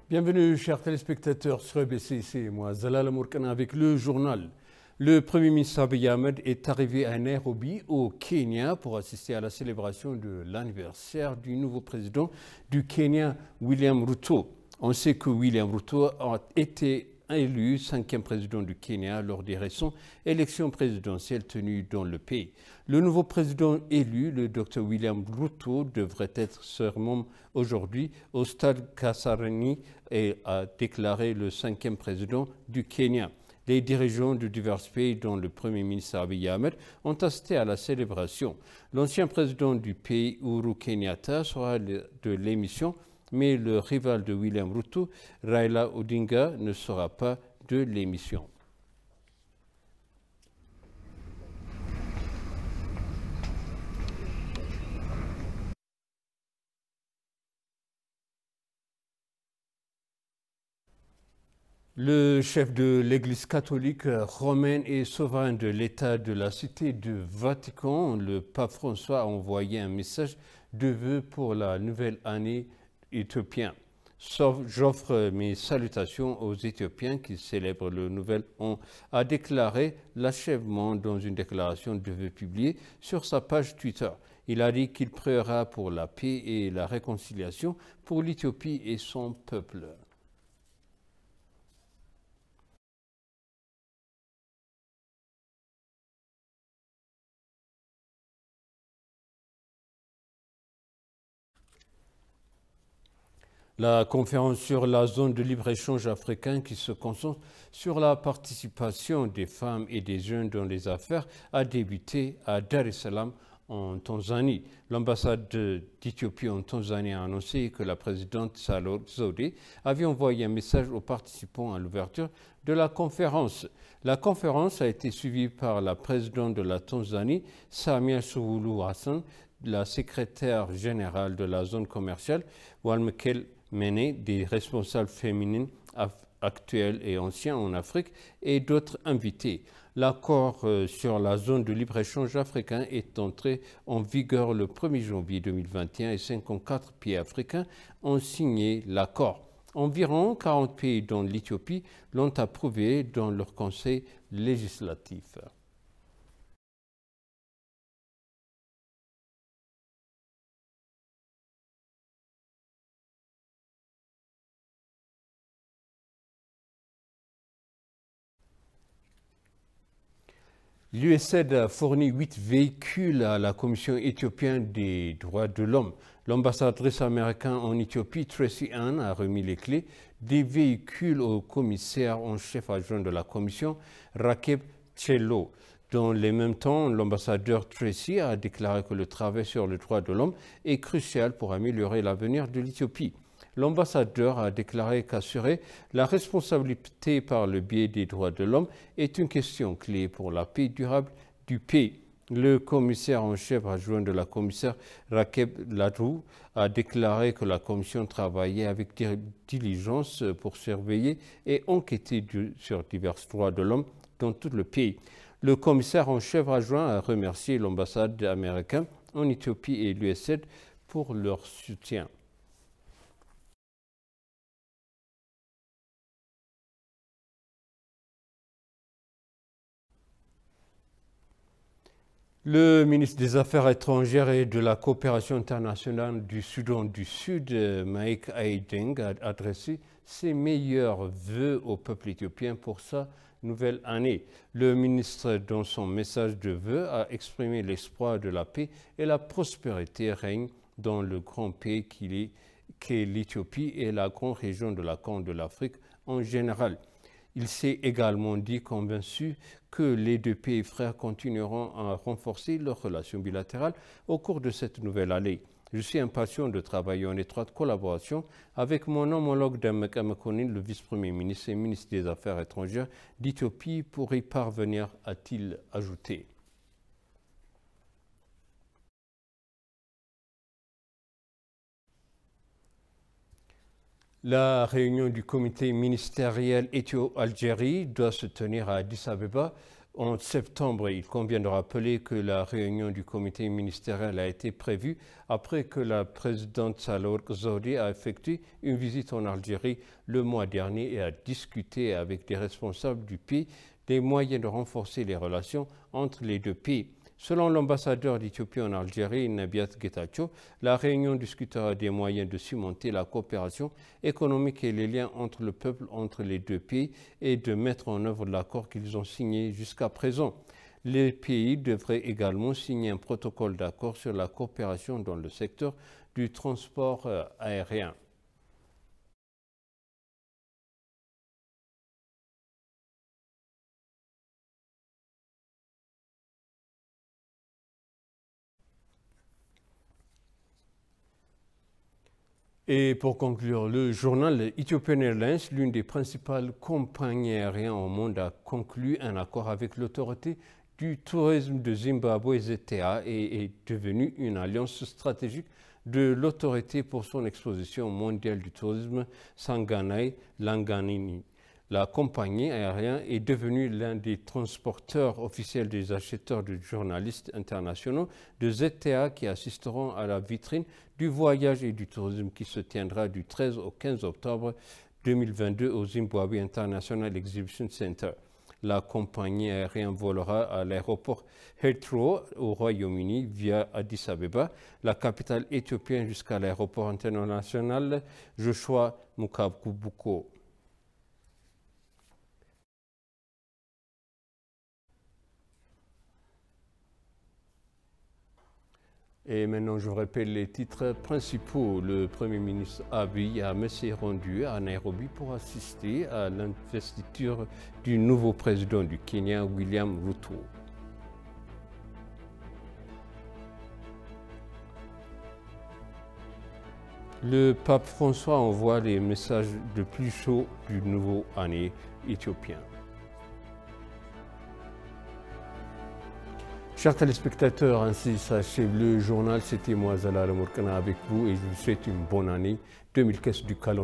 Bienvenue, chers téléspectateurs sur EBC, c'est moi, Zalal Mourkana, avec le journal. Le Premier ministre Abiy Ahmed est arrivé à Nairobi, au Kenya, pour assister à la célébration de l'anniversaire du nouveau président du Kenya, William Ruto. On sait que William Ruto a été élu 5e président du Kenya lors des récentes élections présidentielles tenues dans le pays. Le nouveau président élu, le Dr William Ruto, devrait être serment aujourd'hui au stade Kasarani et a déclaré le 5e président du Kenya. Les dirigeants de divers pays, dont le Premier ministre Abiy Ahmed, ont assisté à la célébration. L'ancien président du pays, Uhuru Kenyatta, sera de l'émission, mais le rival de William Ruto, Raila Odinga, ne sera pas de l'émission. Le chef de l'Église catholique romaine et souverain de l'État de la Cité du Vatican, le pape François, a envoyé un message de vœux pour la nouvelle année éthiopienne. J'offre mes salutations aux Éthiopiens qui célèbrent le nouvel an, a déclaré l'achèvement dans une déclaration de vœux publiée sur sa page Twitter. Il a dit qu'il priera pour la paix et la réconciliation pour l'Éthiopie et son peuple. La conférence sur la zone de libre-échange africain qui se concentre sur la participation des femmes et des jeunes dans les affaires a débuté à Dar es Salaam en Tanzanie. L'ambassade d'Éthiopie en Tanzanie a annoncé que la présidente Salome Zodé avait envoyé un message aux participants à l'ouverture de la conférence. La conférence a été suivie par la présidente de la Tanzanie, Samia Suluhu Hassan, la secrétaire générale de la zone commerciale, Walmekel Mené, des responsables féminines actuels et anciens en Afrique et d'autres invités. L'accord sur la zone de libre-échange africain est entré en vigueur le 1er janvier 2021 et 54 pays africains ont signé l'accord. Environ 40 pays dont l'Éthiopie l'ont approuvé dans leur conseil législatif. L'USAID a fourni 8 véhicules à la Commission éthiopienne des droits de l'homme. L'ambassadrice américaine en Éthiopie, Tracy Ann, a remis les clés des véhicules au commissaire en chef adjoint de la Commission, Rakeb Tchello. Dans le même temps, l'ambassadeur Tracy a déclaré que le travail sur le droit de l'homme est crucial pour améliorer l'avenir de l'Éthiopie. L'ambassadeur a déclaré qu'assurer la responsabilité par le biais des droits de l'homme est une question clé pour la paix durable du pays. Le commissaire en chef adjoint de la commissaire Rakeb Ladrou a déclaré que la commission travaillait avec diligence pour surveiller et enquêter sur divers droits de l'homme dans tout le pays. Le commissaire en chef adjoint a remercié l'ambassade américaine en Éthiopie et l'USAID pour leur soutien. Le ministre des Affaires étrangères et de la coopération internationale du Soudan du Sud, Mike Aydeng, a adressé ses meilleurs vœux au peuple éthiopien pour sa nouvelle année. Le ministre, dans son message de vœux, a exprimé l'espoir de la paix et la prospérité règne dans le grand pays qu'est l'Éthiopie et la grande région de la Corne de l'Afrique en général. Il s'est également dit convaincu que les deux pays frères continueront à renforcer leurs relations bilatérales au cours de cette nouvelle année. Je suis impatient de travailler en étroite collaboration avec mon homologue Demek Emekonnen, le vice-premier ministre et ministre des Affaires étrangères d'Éthiopie, pour y parvenir, a-t-il ajouté. La réunion du comité ministériel Éthio-Algérie doit se tenir à Addis Abeba en septembre. Il convient de rappeler que la réunion du comité ministériel a été prévue après que la présidente Sahle-Work Zewde a effectué une visite en Algérie le mois dernier et a discuté avec des responsables du pays des moyens de renforcer les relations entre les deux pays. Selon l'ambassadeur d'Éthiopie en Algérie, Nebiat Getachew, la réunion discutera des moyens de cimenter la coopération économique et les liens entre le peuple entre les deux pays et de mettre en œuvre l'accord qu'ils ont signé jusqu'à présent. Les pays devraient également signer un protocole d'accord sur la coopération dans le secteur du transport aérien. Et pour conclure, le journal Ethiopian Airlines, l'une des principales compagnies aériennes au monde, a conclu un accord avec l'autorité du tourisme de Zimbabwe, ZTA, et est devenue une alliance stratégique de l'autorité pour son exposition mondiale du tourisme Sanganai Langanini. La compagnie aérienne est devenue l'un des transporteurs officiels des acheteurs de journalistes internationaux de ZTA qui assisteront à la vitrine du voyage et du tourisme qui se tiendra du 13 au 15 octobre 2022 au Zimbabwe International Exhibition Center. La compagnie aérienne volera à l'aéroport Heathrow au Royaume-Uni via Addis Abeba, la capitale éthiopienne, jusqu'à l'aéroport international Joshua Mukabuko. Et maintenant, je vous rappelle les titres principaux. Le Premier ministre Abiy Ahmed s'est rendu à Nairobi pour assister à l'investiture du nouveau président du Kenya, William Ruto. Le pape François envoie les messages de plus chaud du nouveau année éthiopien. Chers téléspectateurs, ainsi s'achève le journal. C'était moi, Zalal Mourkana, avec vous, et je vous souhaite une bonne année 2015 du calendrier.